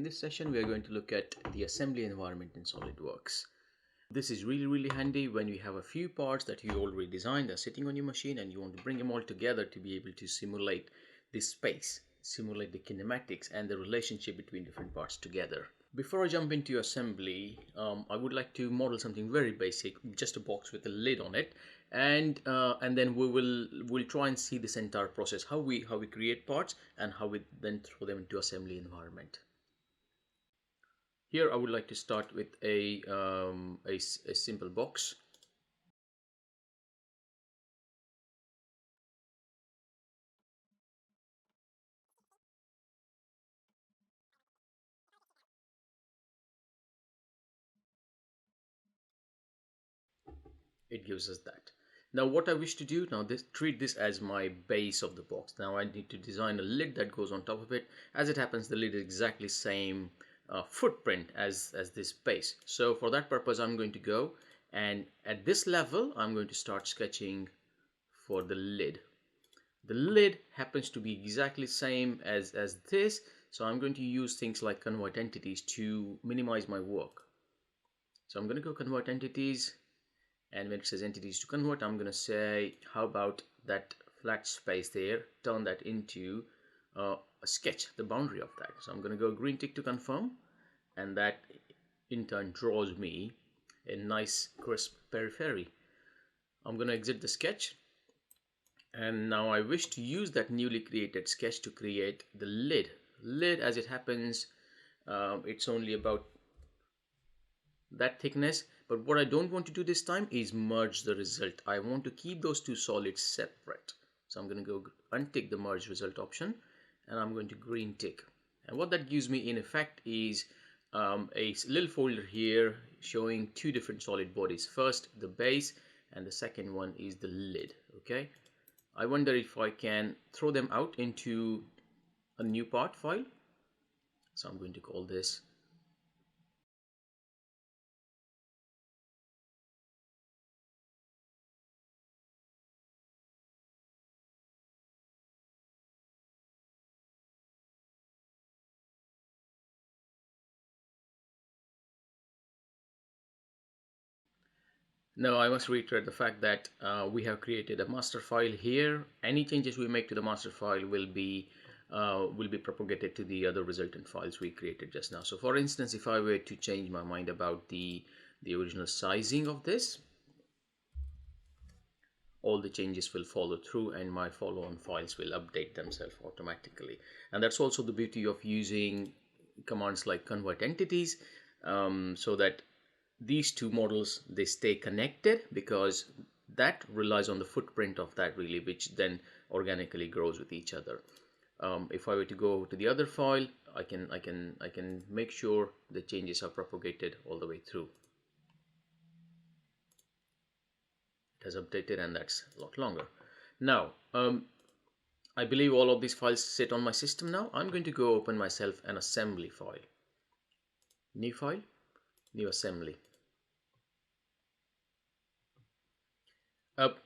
In this session, we are going to look at the assembly environment in Solidworks. This is really handy when you have a few parts that you already designed are sitting on your machine and you want to bring them all together to be able to simulate this space, simulate the kinematics and the relationship between different parts together. Before I jump into assembly, I would like to model something very basic, just a box with a lid on it, and then we'll try and see this entire process, how we create parts and how we then throw them into assembly environment. Here I would like to start with a simple box. It gives us that. Now what I wish to do now, treat this as my base of the box. Now I need to design a lid that goes on top of it. As it happens, the lid is exactly same footprint as this base. So for that purpose, I'm going to go and at this level, I'm going to start sketching for the lid. The lid happens to be exactly same as this. So I'm going to use things like convert entities to minimize my work. So I'm going to go convert entities. And when it says entities to convert, I'm going to say, how about that flat space there, turn that into a sketch, the boundary of that. So I'm going to go green tick to confirm, and that in turn draws me a nice crisp periphery. I'm going to exit the sketch, and now I wish to use that newly created sketch to create the lid. Lid, as it happens, it's only about that thickness. But what I don't want to do this time is merge the result. I want to keep those two solids separate. So I'm going to go untick the merge result option, and I'm going to green tick. And what that gives me in effect is a little folder here showing two different solid bodies. First the base, and the second one is the lid. Okay, I wonder if I can throw them out into a new part file. So I'm going to call this Now I must reiterate the fact that we have created a master file here. Any changes we make to the master file will be propagated to the other resultant files we created just now. So for instance, if I were to change my mind about the original sizing of this, all the changes will follow through and my follow-on files will update themselves automatically. And that's also the beauty of using commands like convert entities, so that these two models, they stay connected, because that relies on the footprint of that really, which then organically grows with each other. If I were to go to the other file, I can make sure the changes are propagated all the way through. It has updated, and that's a lot longer. Now I believe all of these files sit on my system now. I'm going to go open myself an assembly file. New file, new assembly.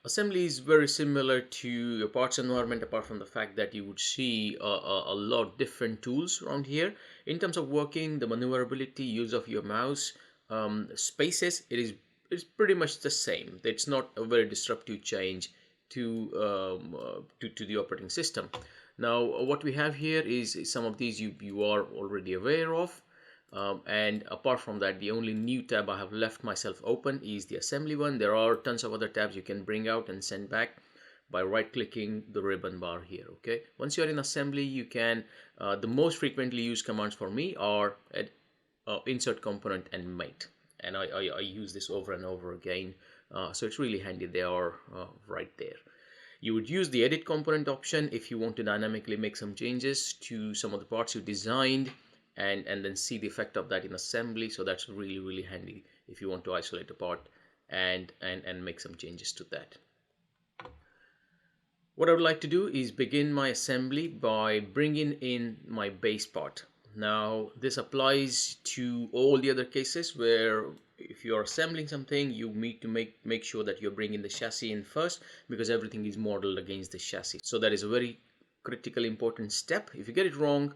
Assembly is very similar to your parts environment, apart from the fact that you would see a lot of different tools around here. In terms of working, the maneuverability, use of your mouse, spaces, it's pretty much the same. It's not a very disruptive change to the operating system. Now what we have here is some of these you are already aware of. And apart from that, the only new tab I have left myself open is the assembly one. There are tons of other tabs you can bring out and send back by right clicking the ribbon bar here. Okay, once you're in assembly, you can the most frequently used commands for me are insert component and mate, and I use this over and over again, so it's really handy. They are right there. You would use the edit component option if you want to dynamically make some changes to some of the parts you designed, and then see the effect of that in assembly. So that's really handy if you want to isolate a part and make some changes to that. What I would like to do is begin my assembly by bringing in my base part. Now this applies to all the other cases where if you're assembling something, you need to make sure that you're bringing the chassis in first, because everything is modeled against the chassis. So that is a very critical important step. If you get it wrong,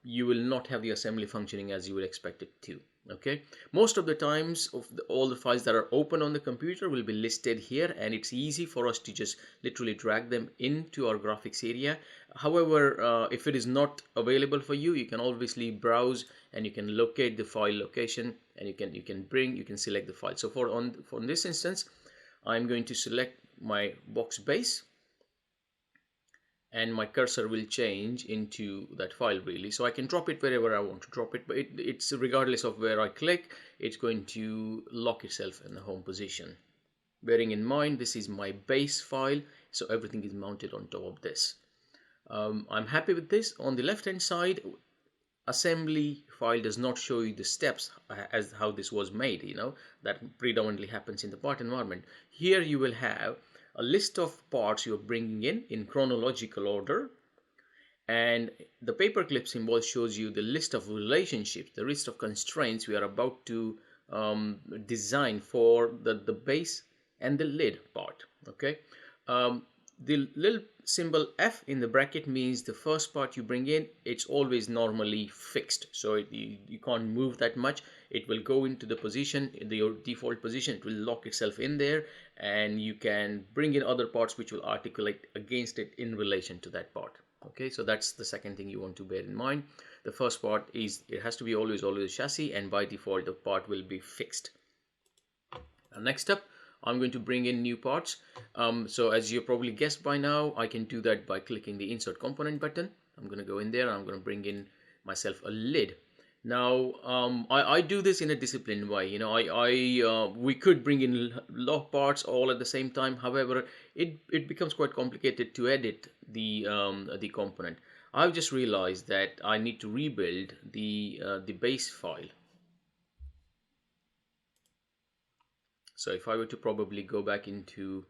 you will not have the assembly functioning as you would expect it to. Okay, most of the times all the files that are open on the computer will be listed here, and it's easy for us to just literally drag them into our graphics area. However, if it is not available for you, you can obviously browse and you can locate the file location, and you can select the file. So for this instance, I'm going to select my box base, and my cursor will change into that file really. So I can drop it wherever I want to drop it, but it's regardless of where I click, it's going to lock itself in the home position. Bearing in mind this is my base file, so everything is mounted on top of this. I'm happy with this. On the left hand side, assembly file does not show you the steps as how this was made, that predominantly happens in the part environment. Here you will have a list of parts you're bringing in chronological order, and the paperclip symbol shows you the list of relationships, the list of constraints we are about to design for the base and the lid part. Okay, the little symbol F in the bracket means the first part you bring in, it's always normally fixed, so you can't move that much. It will go into the position, your default position, it will lock itself in there, and you can bring in other parts which will articulate against it in relation to that part. Okay, so that's the second thing you want to bear in mind. The first part is, it has to be always a chassis, and by default the part will be fixed. Next up, I'm going to bring in new parts. So as you probably guessed by now, I can do that by clicking the insert component button. I'm going to go in there and I'm going to bring in myself a lid. Now I do this in a disciplined way. We could bring in a lot of parts all at the same time. However, it becomes quite complicated to edit the component. I've just realized that I need to rebuild the base file. So if I were to probably go back into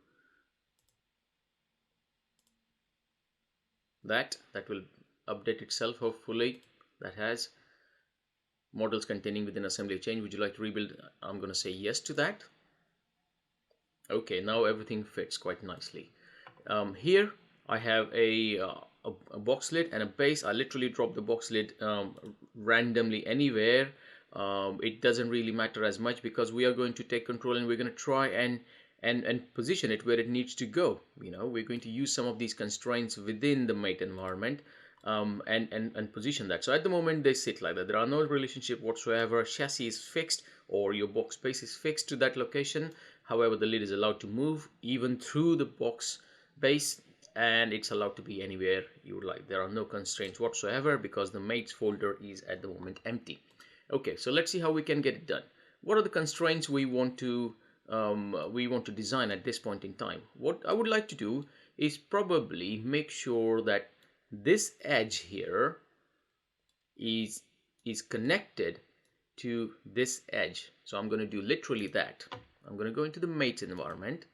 that will update itself, hopefully. That has models containing within assembly change. Would you like to rebuild? I'm going to say yes to that. Okay, now everything fits quite nicely. Here I have a box lid and a base. I literally drop the box lid randomly anywhere. It doesn't really matter as much because we are going to take control and we're going to try and position it where it needs to go. We're going to use some of these constraints within the mate environment and position that. So at the moment they sit like that. There are no relationship whatsoever. Chassis is fixed or your box base is fixed to that location. However, the lid is allowed to move even through the box base, and it's allowed to be anywhere you would like. There are no constraints whatsoever because the mates folder is at the moment empty. Okay, so let's see how we can get it done. What are the constraints we want to design at this point in time? What I would like to do is probably make sure that this edge here is connected to this edge. So I'm going to do literally that. I'm going to go into the mate environment,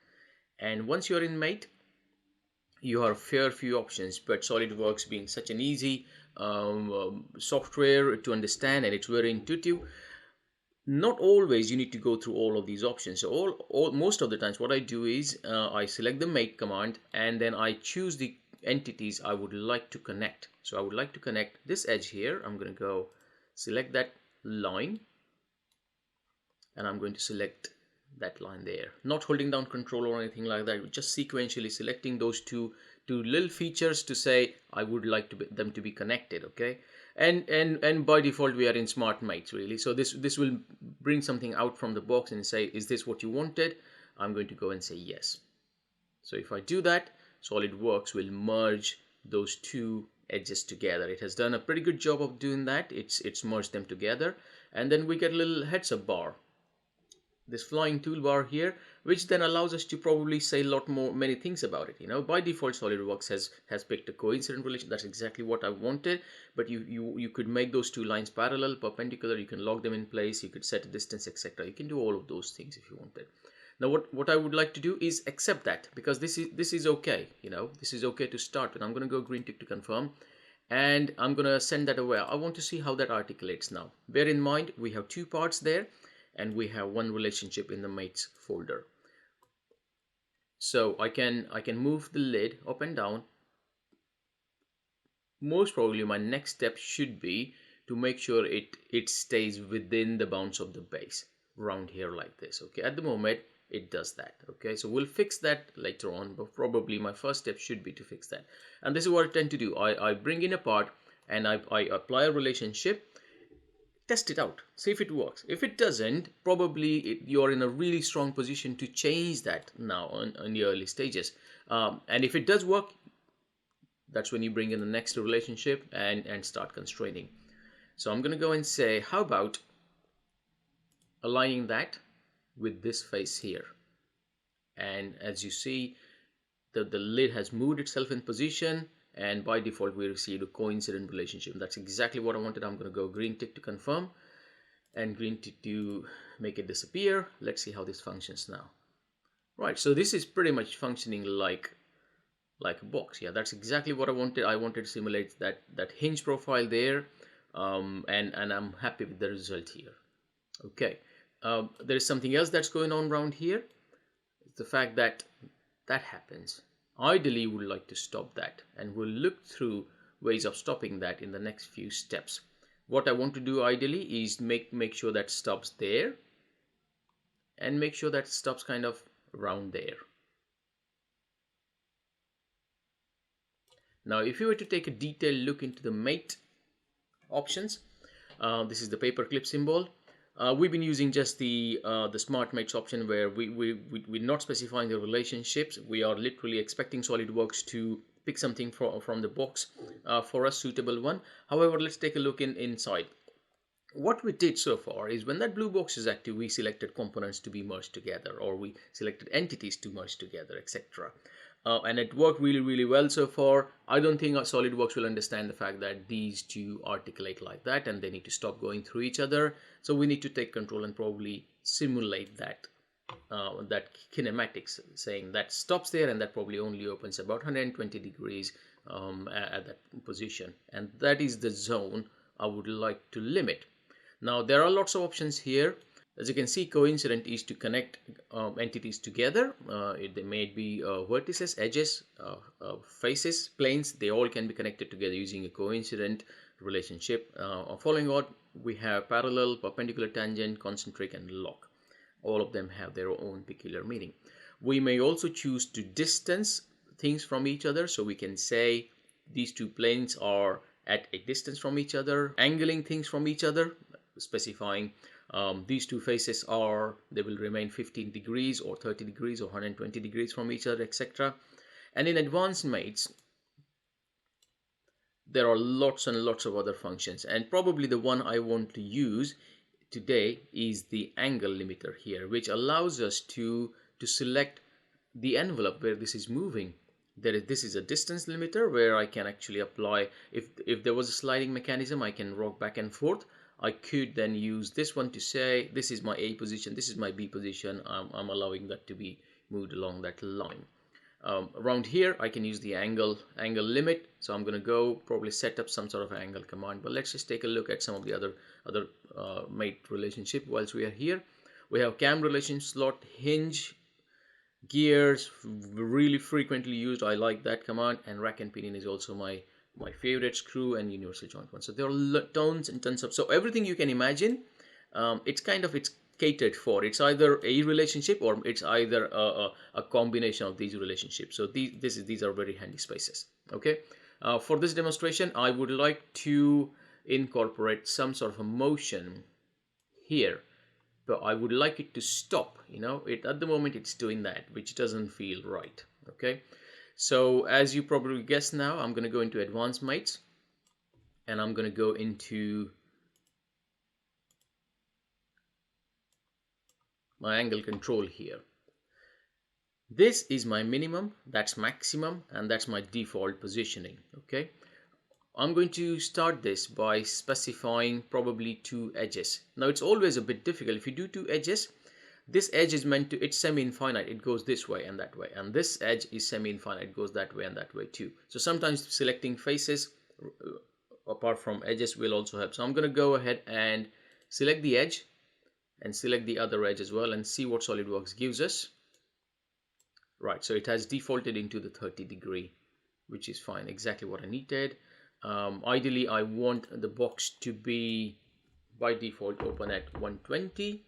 and once you're in mate, you have a fair few options, but Solidworks being such an easy software to understand, and it's very intuitive, not always you need to go through all of these options. So most of the times what I do is I select the mate command, and then I choose the entities I would like to connect. So I would like to connect this edge here. I'm going to go select that line, and I'm going to select that line there, not holding down control or anything like that, just sequentially selecting those two little features to say I would like them to be connected. Okay, and by default we are in smart mates really, so this will bring something out from the box and say, is this what you wanted? I'm going to go and say yes. So if I do that, Solidworks will merge those two edges together. It has done a pretty good job of doing that. It's merged them together, and then we get a little heads up bar, this flying toolbar here, which then allows us to probably say many things about it. By default Solidworks has picked a coincident relation. That's exactly what I wanted, but you could make those two lines parallel, perpendicular, you can lock them in place, you could set a distance, etc. You can do all of those things if you wanted. Now what I would like to do is accept that, because this is okay. This is okay to start with. I'm going to go green tick to confirm, and I'm going to send that away. I want to see how that articulates now. Bear in mind we have two parts there, and we have one relationship in the mates folder. So I can move the lid up and down most probably my next step should be to make sure it stays within the bounds of the base around here like this. Okay, at the moment it does that. Okay, so we'll fix that later on, but probably my first step should be to fix that. And this is what I tend to do. I bring in a part and I apply a relationship, test it out, see if it works. If it doesn't, probably you're in a really strong position to change that now on the early stages. And if it does work, that's when you bring in the next relationship and start constraining. So I'm going to go and say, how about aligning that with this face here? And as you see, the lid has moved itself in position, and by default we received a coincident relationship. That's exactly what I wanted. I'm going to go green tick to confirm and green tick to make it disappear. Let's see how this functions now. Right, so this is pretty much functioning like a box. Yeah, that's exactly what I wanted. I wanted to simulate that hinge profile there, and I'm happy with the result here. Okay, there is something else that's going on around here. It's the fact that that happens. Ideally, we would like to stop that, and we'll look through ways of stopping that in the next few steps. What I want to do ideally is make sure that stops there, and make sure that stops kind of around there. Now, if you were to take a detailed look into the mate options, this is the paperclip symbol. We've been using just the smart mates option, where we're not specifying the relationships. We are literally expecting Solidworks to pick something from the box for a suitable one. However, let's take a look inside. What we did so far is, when that blue box is active, we selected components to be merged together, or we selected entities to merge together, etc. And it worked really well so far. I don't think Solidworks will understand the fact that these two articulate like that and they need to stop going through each other. So we need to take control and probably simulate that kinematics, saying that stops there and that probably only opens about 120 degrees at that position. And that is the zone I would like to limit. Now, there are lots of options here. As you can see, coincident is to connect entities together. They may be vertices, edges, faces, planes. They all can be connected together using a coincident relationship. Following on, we have parallel, perpendicular, tangent, concentric, and lock. All of them have their own peculiar meaning. We may also choose to distance things from each other. So we can say these two planes are at a distance from each other, angling things from each other, specifying these two faces they will remain 15 degrees or 30 degrees or 120 degrees from each other, etc. And in advanced mates, there are lots and lots of other functions, and probably the one I want to use today is the angle limiter here, which allows us to select the envelope where this is moving. This is a distance limiter where I can actually apply, if there was a sliding mechanism, I can rock back and forth. I could then use this one to say this is my A position, this is my B position. I'm allowing that to be moved along that line. Around here I can use the angle limit, so I'm going to go probably set up some sort of angle command. But let's just take a look at some of the other mate relationship whilst we are here. We have cam relation, slot, hinge, gears, really frequently used. I like that command. And rack and pinion is also my favorite, screw and universal joint one. So there are tons and tons of, so everything you can imagine, it's catered for. It's either a relationship or it's either a combination of these relationships. So these are very handy spaces. Okay, for this demonstration I would like to incorporate some sort of a motion here, but I would like it to stop. At the moment it's doing that, which doesn't feel right. Okay, so as you probably guessed, now I'm going to go into advanced mates and I'm going to go into my angle control here. This is my minimum, that's maximum, and that's my default positioning. Okay, I'm going to start this by specifying probably two edges. Now it's always a bit difficult if you do two edges. This edge is it's semi-infinite, it goes this way and that way, and this edge is semi-infinite, it goes that way and that way too. So sometimes selecting faces apart from edges will also help. So I'm going to go ahead and select the edge and select the other edge as well and see what Solidworks gives us. Right, so it has defaulted into the 30 degree, which is fine, exactly what I needed. Ideally, I want the box to be by default open at 120.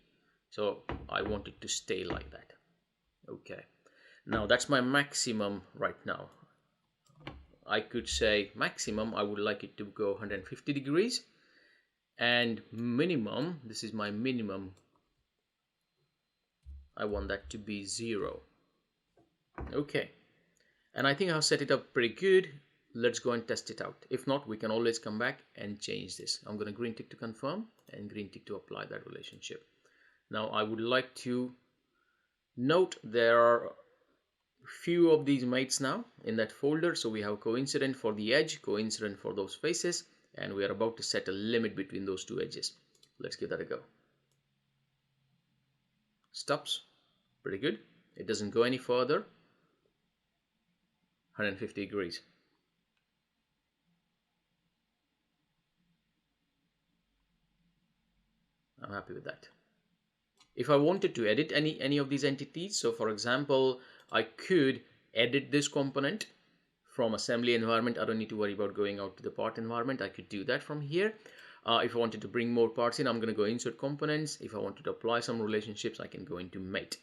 So I want it to stay like that. Okay. Now that's my maximum right now. I could say maximum, I would like it to go 150 degrees, and minimum, this is my minimum, I want that to be 0. Okay. And I think I've set it up pretty good. Let's go and test it out. If not, we can always come back and change this. I'm going to green tick to confirm and green tick to apply that relationship. Now I would like to note there are few of these mates now in that folder. So we have coincident for the edge, coincident for those faces, and we are about to set a limit between those two edges. Let's give that a go. Stops. Pretty good. It doesn't go any further. 150 degrees. I'm happy with that. If I wanted to edit any of these entities, so for example, I could edit this component from assembly environment. I don't need to worry about going out to the part environment. I could do that from here. If I wanted to bring more parts in, I'm going to go insert components. If I wanted to apply some relationships, I can go into mate.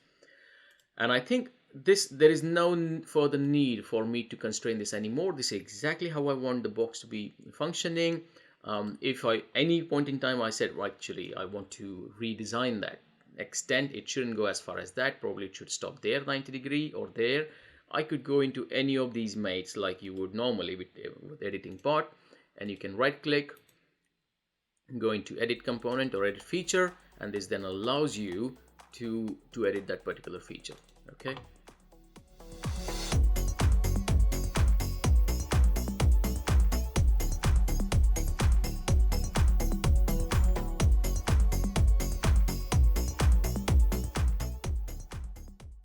And I think there is no further need for me to constrain this anymore. This is exactly how I want the box to be functioning. If any point in time I said, well, actually I want to redesign that extent, it shouldn't go as far as that. Probably it should stop there, 90 degree or there. I could go into any of these mates like you would normally with editing part, and you can right click, go into edit component or edit feature, and this then allows you to edit that particular feature. Okay,